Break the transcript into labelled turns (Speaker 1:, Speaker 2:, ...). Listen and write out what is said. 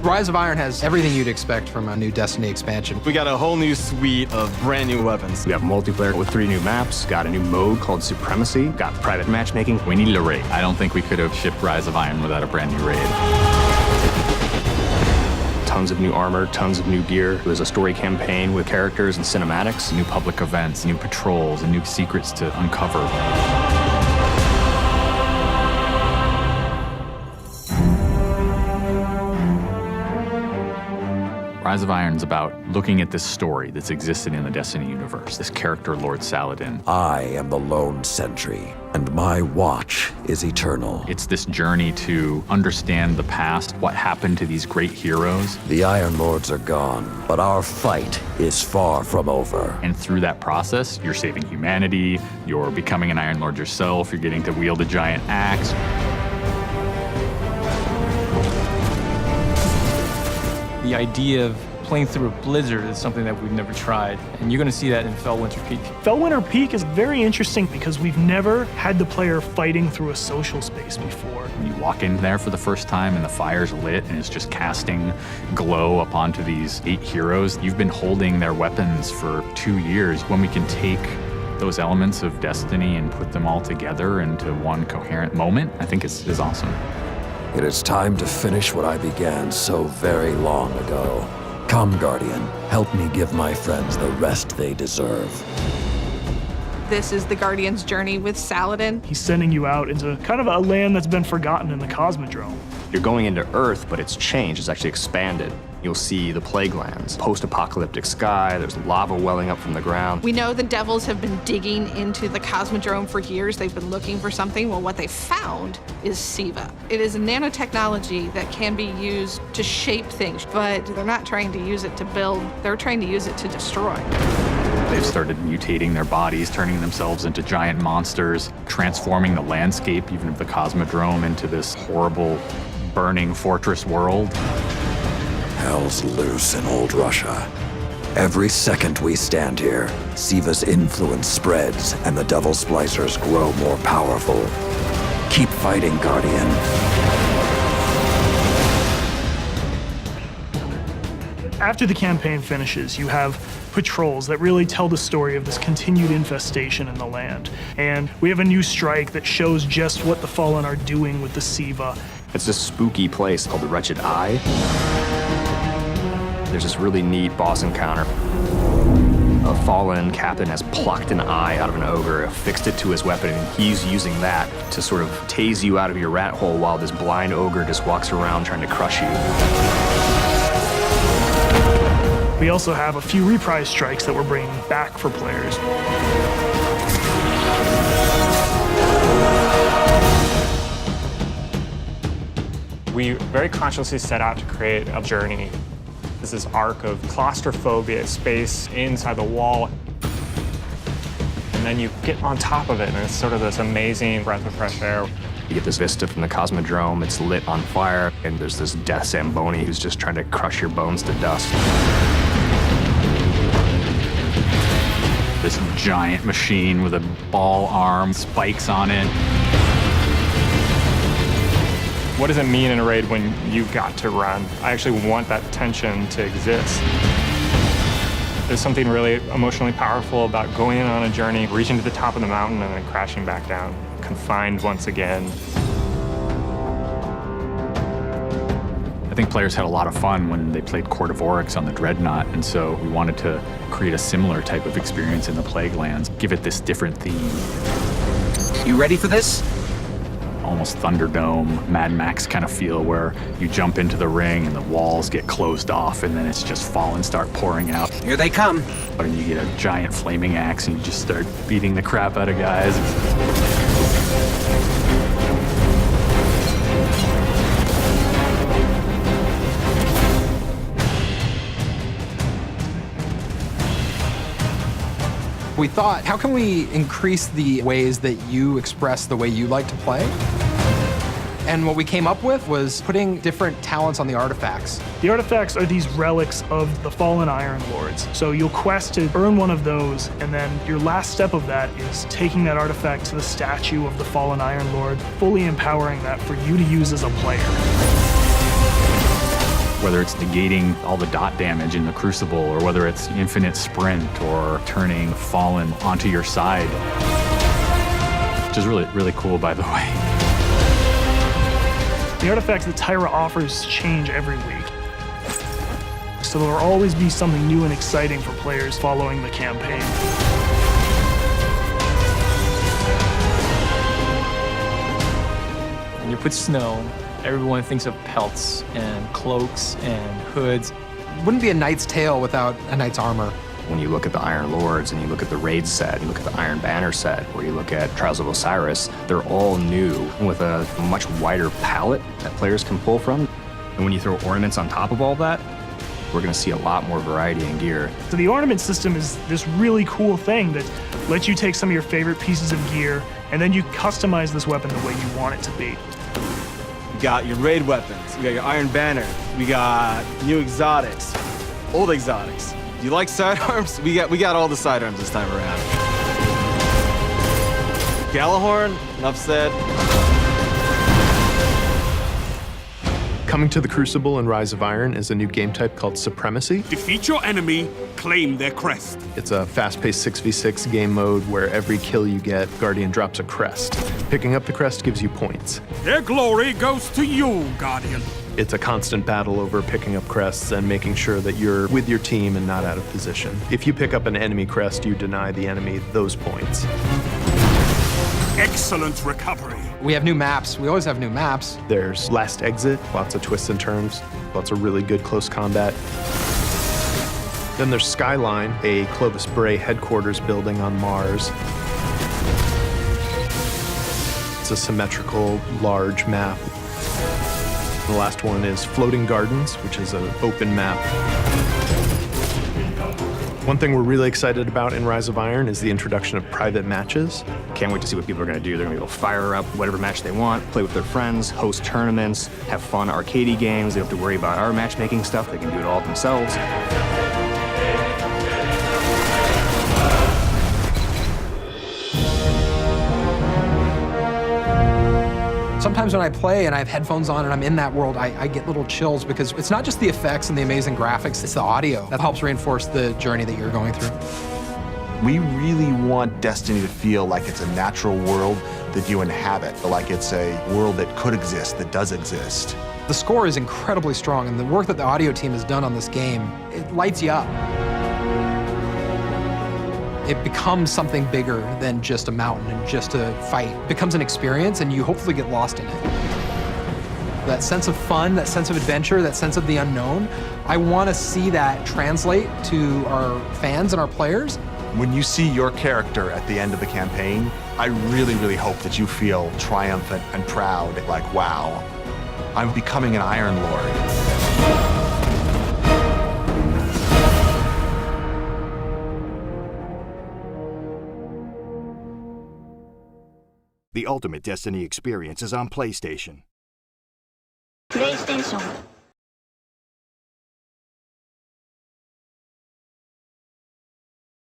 Speaker 1: Rise of Iron has everything you'd expect from a new Destiny expansion.
Speaker 2: We got a whole new suite of brand new weapons.
Speaker 3: We have multiplayer with 3 new maps, got a new mode called Supremacy, got private matchmaking.
Speaker 4: We needed a raid. I don't think we could have shipped Rise of Iron without a brand new raid.
Speaker 3: Tons of new armor, tons of new gear. There's a story campaign with characters and cinematics.
Speaker 4: New public events, new patrols, and new secrets to uncover. Rise of Iron is about looking at this story that's existed in the Destiny universe, this character, Lord Saladin.
Speaker 5: I am the lone sentry, and my watch is eternal.
Speaker 4: It's this journey to understand the past, what happened to these great heroes.
Speaker 5: The Iron Lords are gone, but our fight is far from over.
Speaker 4: And through that process, you're saving humanity, you're becoming an Iron Lord yourself, you're getting to wield a giant axe.
Speaker 6: The idea of playing through a blizzard is something that we've never tried, and you're going to see that in Fellwinter Peak.
Speaker 7: Fellwinter Peak is very interesting because we've never had the player fighting through a social space before.
Speaker 4: When you walk in there for the first time and the fire's lit and it's just casting glow up onto these 8 heroes, you've been holding their weapons for 2 years. When we can take those elements of Destiny and put them all together into one coherent moment, I think is awesome.
Speaker 5: It is time to finish what I began so very long ago. Come, Guardian, help me give my friends the rest they deserve.
Speaker 8: This is the Guardian's journey with Saladin.
Speaker 7: He's sending you out into kind of a land that's been forgotten in the Cosmodrome.
Speaker 3: You're going into Earth, but it's changed, it's actually expanded. You'll see the Plague Lands, post-apocalyptic sky, there's lava welling up from the ground.
Speaker 8: We know the Devils have been digging into the Cosmodrome for years. They've been looking for something. Well, what they found is SIVA. It is a nanotechnology that can be used to shape things, but they're not trying to use it to build, they're trying to use it to destroy.
Speaker 4: They've started mutating their bodies, turning themselves into giant monsters, transforming the landscape, even of the Cosmodrome, into this horrible, burning fortress world.
Speaker 5: Hell's loose in old Russia. Every second we stand here, SIVA's influence spreads and the Devil Splicers grow more powerful. Keep fighting, Guardian.
Speaker 7: After the campaign finishes, you have patrols that really tell the story of this continued infestation in the land. And we have a new strike that shows just what the Fallen are doing with the SIVA.
Speaker 3: It's this spooky place called the Wretched Eye. There's this really neat boss encounter. A fallen captain has plucked an eye out of an ogre, affixed it to his weapon, and he's using that to sort of tase you out of your rat hole while this blind ogre just walks around trying to crush you.
Speaker 7: We also have a few reprise strikes that we're bringing back for players.
Speaker 9: We very consciously set out to create a journey. This is arc of claustrophobia, space inside the wall. And then you get on top of it, and it's sort of this amazing breath of fresh air.
Speaker 3: You get this vista from the Cosmodrome, it's lit on fire, and there's this death Zamboni who's just trying to crush your bones to dust.
Speaker 4: This giant machine with a ball arm, spikes on it.
Speaker 9: What does it mean in a raid when you got to run? I actually want that tension to exist. There's something really emotionally powerful about going on a journey, reaching to the top of the mountain and then crashing back down, confined once again.
Speaker 4: I think players had a lot of fun when they played Court of Oryx on the Dreadnought, and so we wanted to create a similar type of experience in the Plague Lands, give it this different theme.
Speaker 1: You ready for this?
Speaker 4: Almost Thunderdome, Mad Max kind of feel where you jump into the ring and the walls get closed off and then it's just fallen start pouring out.
Speaker 1: Here they come.
Speaker 4: And you get a giant flaming axe and you just start beating the crap out of guys.
Speaker 1: We thought, how can we increase the ways that you express the way you like to play? And what we came up with was putting different talents on the artifacts.
Speaker 7: The artifacts are these relics of the fallen Iron Lords. So you'll quest to earn one of those, and then your last step of that is taking that artifact to the statue of the fallen Iron Lord, fully empowering that for you to use as a player.
Speaker 4: Whether it's negating all the dot damage in the Crucible, or whether it's infinite sprint, or turning Fallen onto your side. Which is really, really cool, by the way.
Speaker 7: The artifacts that Tyra offers change every week. So there will always be something new and exciting for players following the campaign.
Speaker 6: When you put snow, everyone thinks of pelts and cloaks and hoods.
Speaker 1: Wouldn't be a knight's tale without a knight's armor.
Speaker 3: When you look at the Iron Lords and you look at the Raid set, you look at the Iron Banner set, or you look at Trials of Osiris, they're all new with a much wider palette that players can pull from. And when you throw ornaments on top of all that, we're going to see a lot more variety in gear.
Speaker 7: So the ornament system is this really cool thing that lets you take some of your favorite pieces of gear and then you customize this weapon the way you want it to be.
Speaker 2: You got your raid weapons, you got your Iron Banner, we got new exotics, old exotics. Do you like sidearms? We got all the sidearms this time around. Galahorn, enough said.
Speaker 10: Coming to the Crucible and Rise of Iron is a new game type called Supremacy.
Speaker 11: Defeat your enemy, claim their crest.
Speaker 10: It's a fast-paced 6v6 game mode where every kill you get, Guardian drops a crest. Picking up the crest gives you points.
Speaker 11: Their glory goes to you, Guardian.
Speaker 10: It's a constant battle over picking up crests and making sure that you're with your team and not out of position. If you pick up an enemy crest, you deny the enemy those points.
Speaker 11: Excellent recovery.
Speaker 1: We have new maps. We always have new maps.
Speaker 10: There's Last Exit, lots of twists and turns, lots of really good close combat. Then there's Skyline, a Clovis Bray headquarters building on Mars. It's a symmetrical, large map. The last one is Floating Gardens, which is an open map. One thing we're really excited about in Rise of Iron is the introduction of private matches.
Speaker 3: Can't wait to see what people are going to do. They're going to go fire up whatever match they want, play with their friends, host tournaments, have fun arcadey games. They don't have to worry about our matchmaking stuff. They can do it all themselves.
Speaker 1: Sometimes when I play and I have headphones on and I'm in that world, I get little chills because it's not just the effects and the amazing graphics, it's the audio that helps reinforce the journey that you're going through.
Speaker 12: We really want Destiny to feel like it's a natural world that you inhabit, like it's a world that could exist, that does exist.
Speaker 1: The score is incredibly strong, and the work that the audio team has done on this game, it lights you up. It becomes something bigger than just a mountain and just a fight. It becomes an experience, and you hopefully get lost in it. That sense of fun, that sense of adventure, that sense of the unknown, I want to see that translate to our fans and our players.
Speaker 12: When you see your character at the end of the campaign, I really, really hope that you feel triumphant and proud, like, wow, I'm becoming an Iron Lord.
Speaker 13: The ultimate Destiny experience is on PlayStation.
Speaker 14: PlayStation